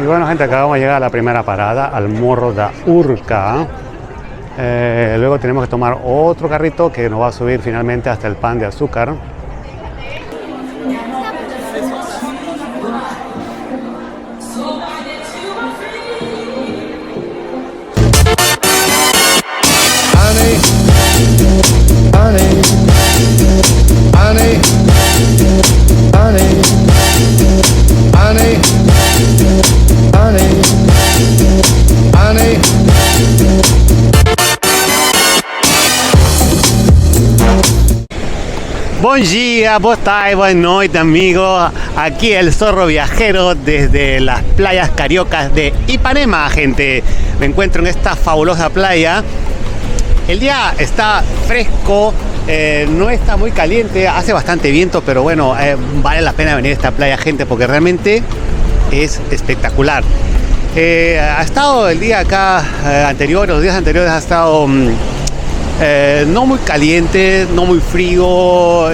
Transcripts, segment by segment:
Y bueno, gente, acabamos de llegar a la primera parada, al Morro da Urca. Luego tenemos que tomar otro carrito que nos va a subir finalmente hasta el Pan de Azúcar. Bom dia, boa tarde, boa noite, amigos. Aquí el Zorro Viajero desde las playas cariocas de Ipanema, gente. Me encuentro en esta fabulosa playa. El día está fresco, no está muy caliente, hace bastante viento, pero bueno, vale la pena venir a esta playa, gente, porque realmente es espectacular. Ha estado el día acá los días anteriores ha estado no muy caliente, no muy frío,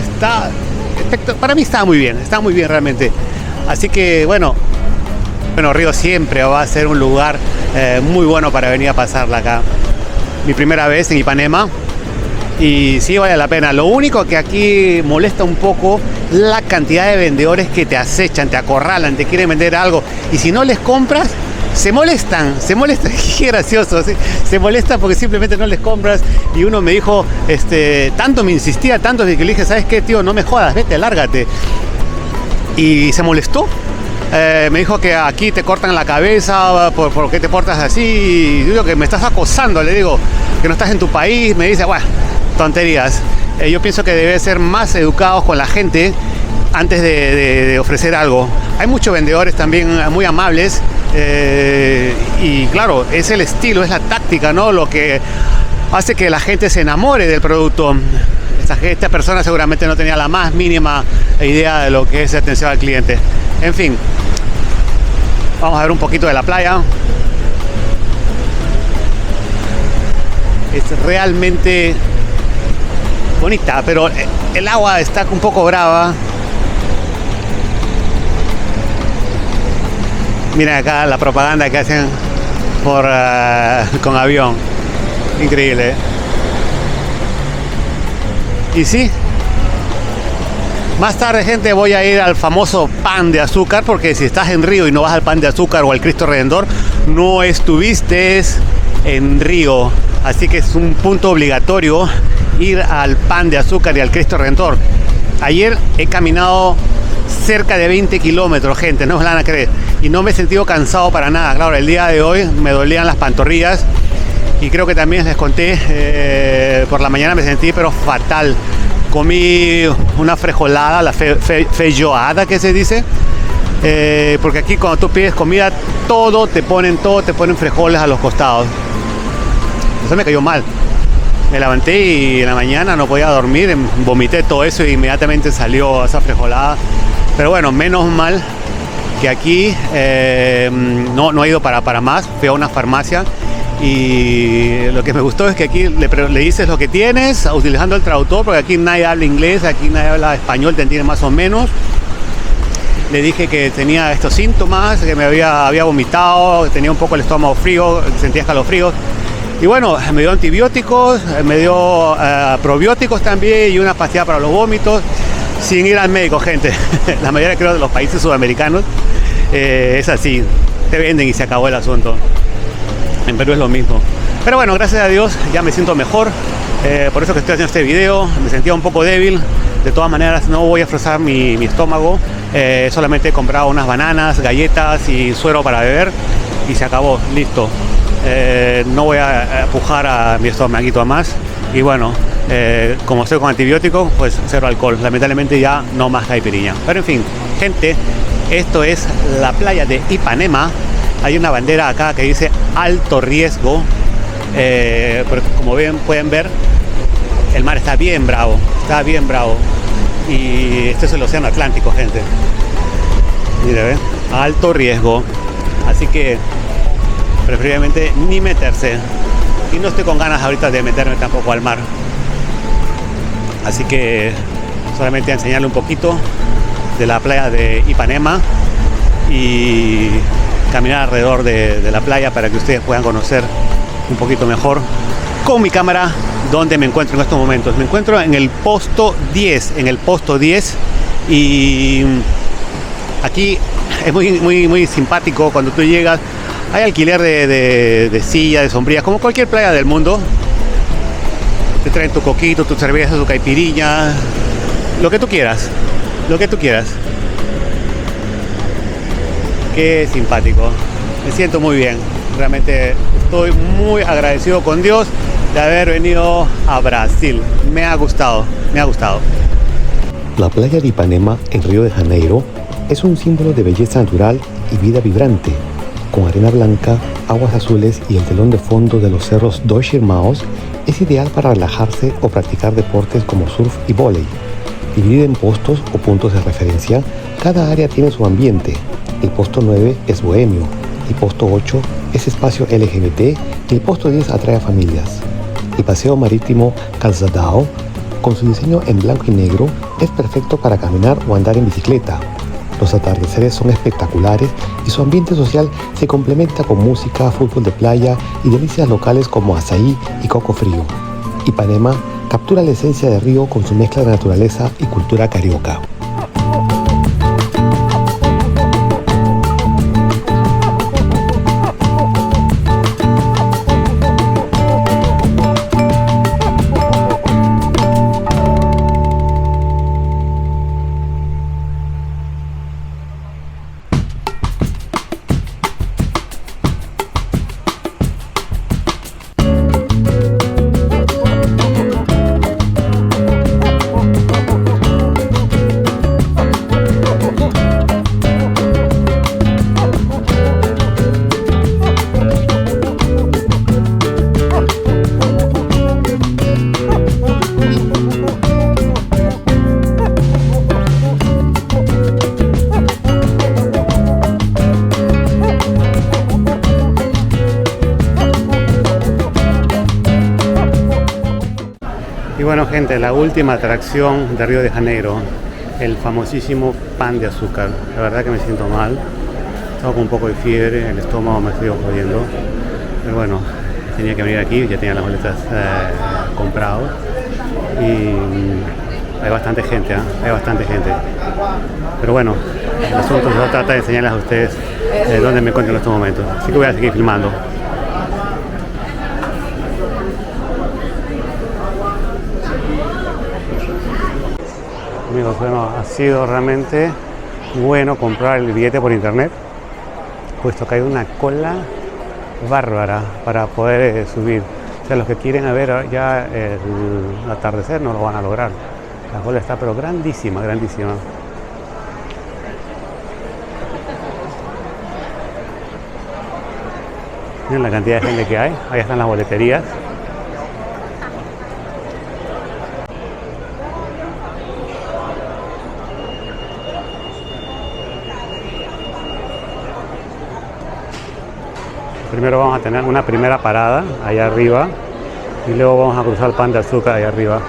para mí está muy bien realmente. Así que bueno, Río siempre va a ser un lugar muy bueno para venir a pasarla acá. Mi primera vez en Ipanema y sí vale la pena. Lo único que aquí molesta un poco la cantidad de vendedores que te acechan, te acorralan, te quieren vender algo y si no les compras se molestan, qué gracioso, ¿sí? Se molestan porque simplemente no les compras. Y uno me dijo, tanto me insistía, tanto que le dije, ¿sabes qué, tío? No me jodas, vete, lárgate. Y se molestó. Me dijo que aquí te cortan la cabeza, ¿por qué te portas así? Y yo digo que me estás acosando, le digo, que no estás en tu país. Me dice, bueno, tonterías. Yo pienso que debe ser más educados con la gente antes de ofrecer algo. Hay muchos vendedores también muy amables y claro, es el estilo, es la táctica, ¿no? Lo que hace que la gente se enamore del producto. Esta persona seguramente no tenía la más mínima idea de lo que es atención al cliente. En fin, vamos a ver un poquito de la playa. Es realmente bonita, pero el agua está un poco brava. Miren acá la propaganda que hacen con avión. Increíble. Y sí, más tarde, gente, voy a ir al famoso Pan de Azúcar, porque si estás en Río y no vas al Pan de Azúcar o al Cristo Redentor, no estuviste en Río. Así que es un punto obligatorio ir al Pan de Azúcar y al Cristo Redentor. Ayer he caminado cerca de 20 kilómetros, gente, no me van a creer. Y no me he sentido cansado para nada. Claro, el día de hoy me dolían las pantorrillas. Y creo que también les conté, por la mañana me sentí pero fatal. Comí una frijolada, la feijoada que se dice. Porque aquí cuando tú pides comida, todo te ponen frijoles a los costados. Eso me cayó mal. Me levanté y en la mañana no podía dormir, vomité todo eso y inmediatamente salió esa frijolada. Pero bueno, menos mal que aquí no he ido para más. Fui a una farmacia y lo que me gustó es que aquí le dices lo que tienes utilizando el traductor, porque aquí nadie habla inglés, aquí nadie habla español, te entiende más o menos. Le dije que tenía estos síntomas, que me había vomitado, tenía un poco el estómago frío, sentía escalofríos. Y bueno, me dio antibióticos, me dio probióticos también y una pastilla para los vómitos, sin ir al médico, gente. La mayoría, creo, de los países sudamericanos es así, te venden y se acabó el asunto. En Perú es lo mismo. Pero bueno, gracias a Dios ya me siento mejor, por eso que estoy haciendo este video. Me sentía un poco débil. De todas maneras no voy a forzar mi estómago, solamente he comprado unas bananas, galletas y suero para beber y se acabó, listo. No voy a empujar a mi estomaguito a más. Y bueno, como estoy con antibióticos, pues cero alcohol. Lamentablemente ya no más caipirinha. Pero en fin, gente, esto es la playa de Ipanema. Hay una bandera acá que dice alto riesgo. Pero como pueden ver, el mar está bien bravo. Y este es el océano Atlántico, gente. Mire, ¿ven? Alto riesgo. Así que preferiblemente ni meterse. Y no estoy con ganas ahorita de meterme tampoco al mar. Así que solamente a enseñarle un poquito de la playa de Ipanema. Y caminar alrededor de la playa para que ustedes puedan conocer un poquito mejor con mi cámara dónde me encuentro en estos momentos. Me encuentro en el posto 10, y aquí es muy simpático cuando tú llegas. Hay alquiler de silla, de sombrillas, como cualquier playa del mundo. Te traen tu coquito, tu cerveza, tu caipiriña, lo que tú quieras, Qué simpático, me siento muy bien. Realmente estoy muy agradecido con Dios de haber venido a Brasil. Me ha gustado. La playa de Ipanema, en Río de Janeiro, es un símbolo de belleza natural y vida vibrante. Con arena blanca, aguas azules y el telón de fondo de los cerros Dois Irmãos, es ideal para relajarse o practicar deportes como surf y vóley. Dividida en postos o puntos de referencia, cada área tiene su ambiente. El posto 9 es bohemio, el posto 8 es espacio LGBT y el posto 10 atrae a familias. El paseo marítimo Calçadão, con su diseño en blanco y negro, es perfecto para caminar o andar en bicicleta. Los atardeceres son espectaculares y su ambiente social se complementa con música, fútbol de playa y delicias locales como açaí y coco frío. Ipanema captura la esencia de Río con su mezcla de naturaleza y cultura carioca. Y bueno, gente, la última atracción de Río de Janeiro, el famosísimo pan de azúcar. La verdad que me siento mal, estaba con un poco de fiebre, el estómago me estoy jodiendo, pero bueno, tenía que venir aquí, ya tenía las boletas compradas y hay bastante gente, pero bueno, el asunto se trata de enseñarles a ustedes dónde me encuentro en estos momentos, así que voy a seguir filmando. Amigos, bueno, ha sido realmente bueno comprar el billete por internet, puesto que hay una cola bárbara para poder subir. O sea, los que quieren ver ya el atardecer no lo van a lograr. La cola está pero grandísima. Miren la cantidad de gente que hay. Ahí están las boleterías. Primero vamos a tener una primera parada allá arriba y luego vamos a cruzar el pan de azúcar allá arriba.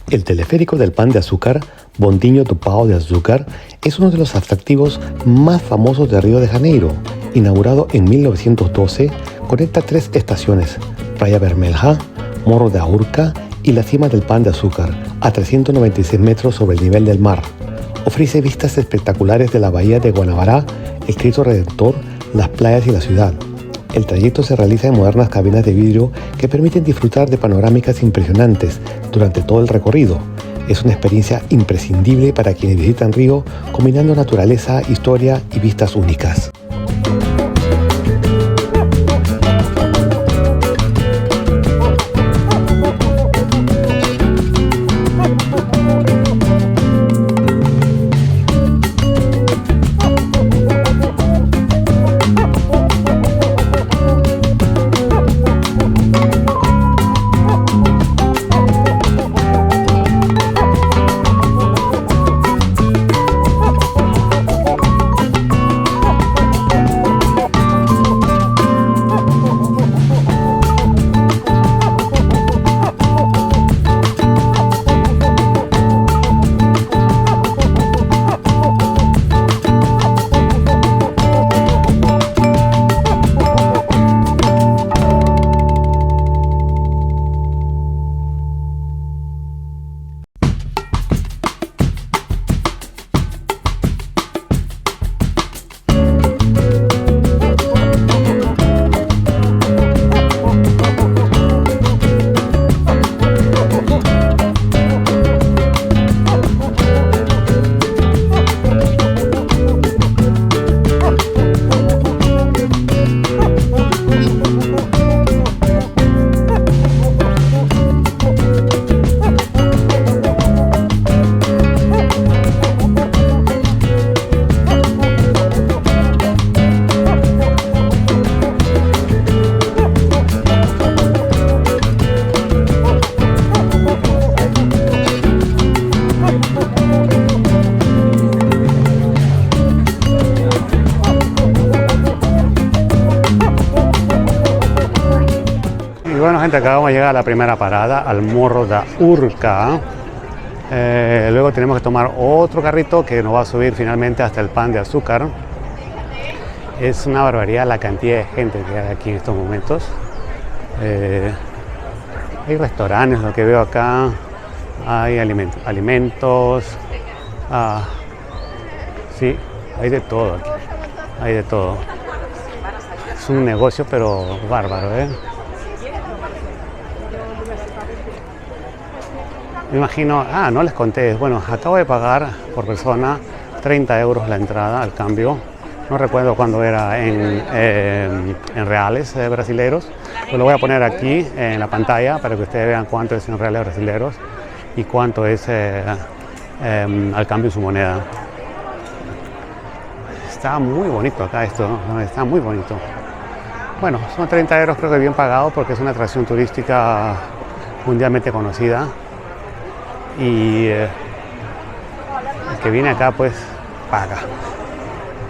El teleférico del pan de azúcar, Bondinho do Pão de Açúcar, es uno de los atractivos más famosos de Río de Janeiro. Inaugurado en 1912, conecta 3 estaciones: Praia Vermelha, Morro da Urca y la cima del pan de azúcar, a 396 metros sobre el nivel del mar. Ofrece vistas espectaculares de la bahía de Guanabara, el Cristo Redentor, las playas y la ciudad. El trayecto se realiza en modernas cabinas de vidrio que permiten disfrutar de panorámicas impresionantes durante todo el recorrido. Es una experiencia imprescindible para quienes visitan Río, combinando naturaleza, historia y vistas únicas. gente, acabamos de llegar a la primera parada, al Morro da Urca. Luego tenemos que tomar otro carrito que nos va a subir finalmente hasta el Pan de Azúcar. Es una barbaridad la cantidad de gente que hay aquí en estos momentos. Hay restaurantes, lo que veo acá, hay alimentos, sí, hay de todo aquí, hay de todo. Es un negocio pero bárbaro, Me imagino, no les conté, bueno, acabo de pagar por persona 30 euros la entrada al cambio. No recuerdo cuándo era en reales brasileros. Lo voy a poner aquí en la pantalla para que ustedes vean cuánto es en reales brasileros y cuánto es al cambio su moneda. Está muy bonito acá esto, ¿no? Está muy bonito. Bueno, son 30 euros, creo que bien pagado porque es una atracción turística mundialmente conocida. Y el que viene acá pues paga.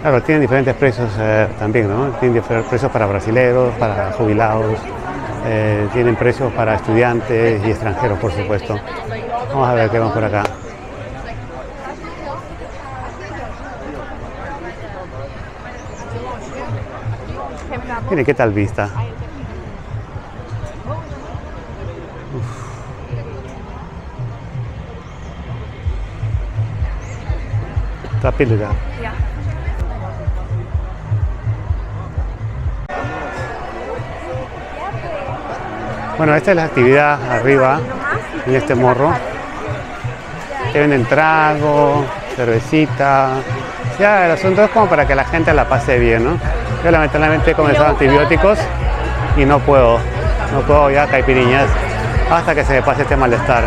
Claro, tienen diferentes precios también, ¿no? Tienen diferentes precios para brasileños, para jubilados, tienen precios para estudiantes y extranjeros, por supuesto. Vamos a ver qué vamos por acá. Miren qué tal vista. Rapididad. Bueno, esta es la actividad arriba, en este morro. Te venden trago, cervecita. Ya, el asunto es como para que la gente la pase bien, ¿no? Yo lamentablemente he comenzado antibióticos y no puedo ya caipiriñas hasta que se me pase este malestar,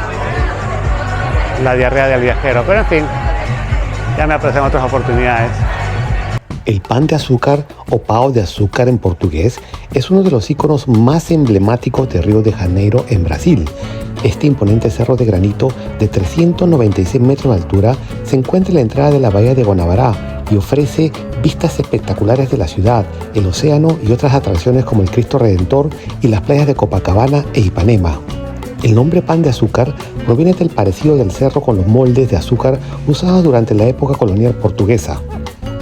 la diarrea del viajero. Pero en fin, ya me aparecen otras oportunidades. El pan de azúcar o pão de azúcar en portugués es uno de los íconos más emblemáticos de Río de Janeiro en Brasil. Este imponente cerro de granito de 396 metros de altura se encuentra en la entrada de la bahía de Guanabara y ofrece vistas espectaculares de la ciudad, el océano y otras atracciones como el Cristo Redentor y las playas de Copacabana e Ipanema. El nombre pan de azúcar proviene del parecido del cerro con los moldes de azúcar usados durante la época colonial portuguesa.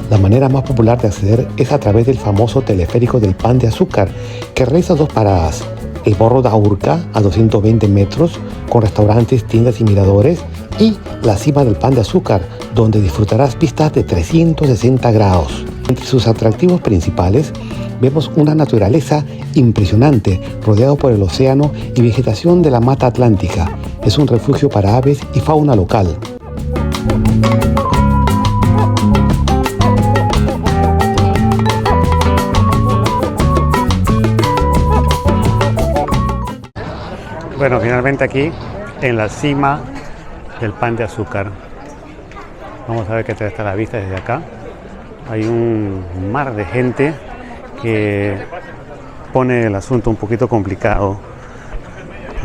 La manera más popular de acceder es a través del famoso teleférico del Pan de Azúcar, que realiza dos paradas: el Morro da Urca a 220 metros, con restaurantes, tiendas y miradores, y la cima del Pan de Azúcar, donde disfrutarás vistas de 360 grados. Entre sus atractivos principales, vemos una naturaleza impresionante, rodeado por el océano y vegetación de la Mata Atlántica. Es un refugio para aves y fauna local. Bueno, finalmente aquí en la cima del Pan de Azúcar. Vamos a ver qué tal está la vista desde acá. Hay un mar de gente que pone el asunto un poquito complicado.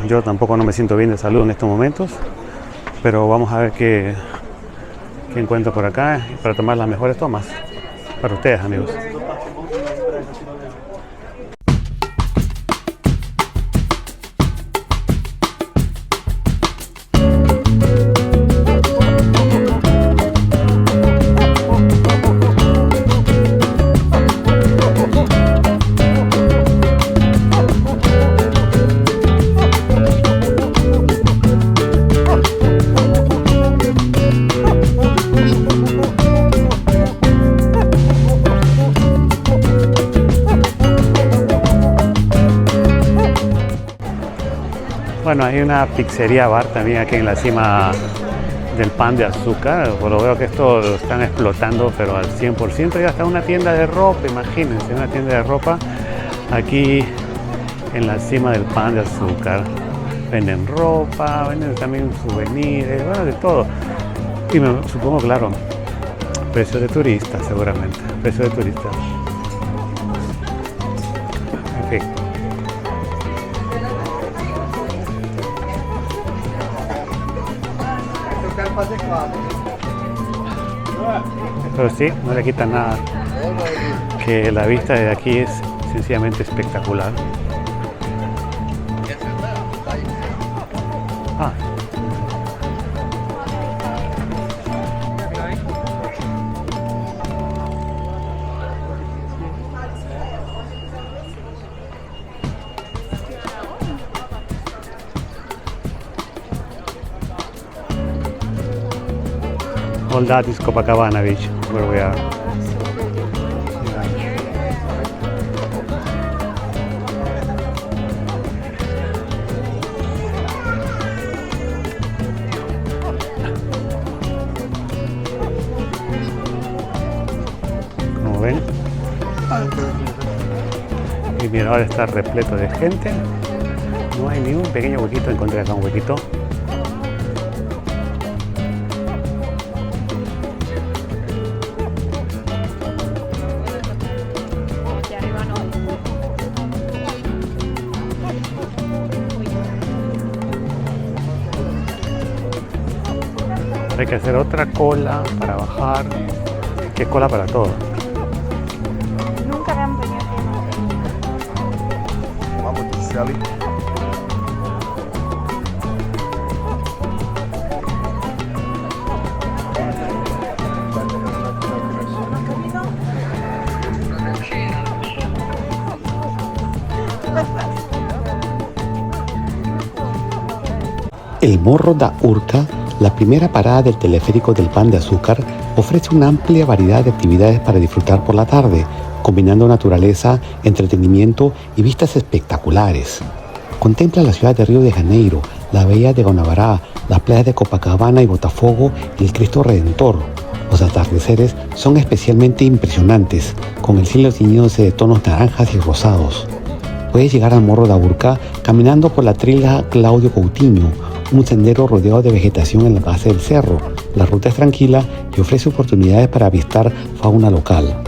Yo tampoco no me siento bien de salud en estos momentos, pero vamos a ver qué encuentro por acá para tomar las mejores tomas para ustedes, amigos. Bueno, hay una pizzería bar también aquí en la cima del Pan de Azúcar. Lo veo que esto lo están explotando, pero al 100%. Y hasta una tienda de ropa, imagínense, una tienda de ropa aquí en la cima del Pan de Azúcar. Venden ropa, venden también souvenirs, bueno, de todo. Y supongo, claro, precio de turista seguramente, precio de turista. En fin. Pero sí, no le quita nada que la vista de aquí es sencillamente espectacular. All that is Copacabana Beach, where we are. Como ven, y mira, ahora está repleto de gente. No hay ni un pequeño huequito, encontré acá un huequito. Hay que hacer otra cola para bajar. Que cola para todo. Nunca habíamos tenido que Vamos, Sally. El Morro da Urca, la primera parada del teleférico del Pan de Azúcar, ofrece una amplia variedad de actividades para disfrutar por la tarde, combinando naturaleza, entretenimiento y vistas espectaculares. Contempla la ciudad de Río de Janeiro, la bahía de Guanabara, las playas de Copacabana y Botafogo y el Cristo Redentor. Los atardeceres son especialmente impresionantes, con el cielo tiñéndose de tonos naranjas y rosados. Puedes llegar al Morro da Urca caminando por la trilha Claudio Coutinho, un sendero rodeado de vegetación en la base del cerro. La ruta es tranquila y ofrece oportunidades para avistar fauna local.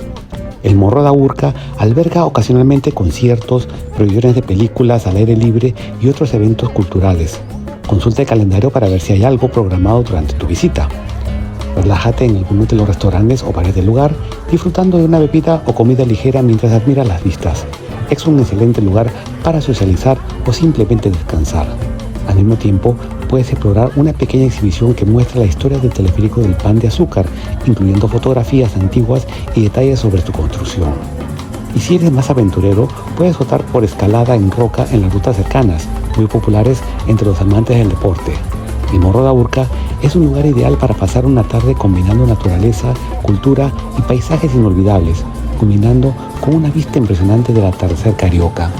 El Morro da Urca alberga ocasionalmente conciertos, proyecciones de películas al aire libre y otros eventos culturales. Consulta el calendario para ver si hay algo programado durante tu visita. Relájate en algunos de los restaurantes o bares del lugar, disfrutando de una bebida o comida ligera mientras admiras las vistas. Es un excelente lugar para socializar o simplemente descansar. Al mismo tiempo, puedes explorar una pequeña exhibición que muestra la historia del teleférico del Pan de Azúcar, incluyendo fotografías antiguas y detalles sobre su construcción. Y si eres más aventurero, puedes optar por escalada en roca en las rutas cercanas, muy populares entre los amantes del deporte. El Morro da Urca es un lugar ideal para pasar una tarde combinando naturaleza, cultura y paisajes inolvidables, culminando con una vista impresionante del atardecer carioca.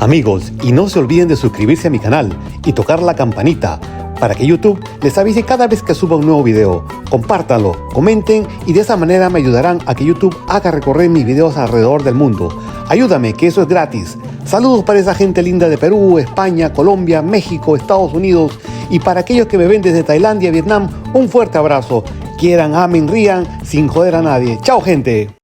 Amigos, y no se olviden de suscribirse a mi canal y tocar la campanita para que YouTube les avise cada vez que suba un nuevo video. Compártanlo, comenten y de esa manera me ayudarán a que YouTube haga recorrer mis videos alrededor del mundo. Ayúdame, que eso es gratis. Saludos para esa gente linda de Perú, España, Colombia, México, Estados Unidos, y para aquellos que me ven desde Tailandia, Vietnam, un fuerte abrazo. Quieran, amen, rían, sin joder a nadie. Chao, gente.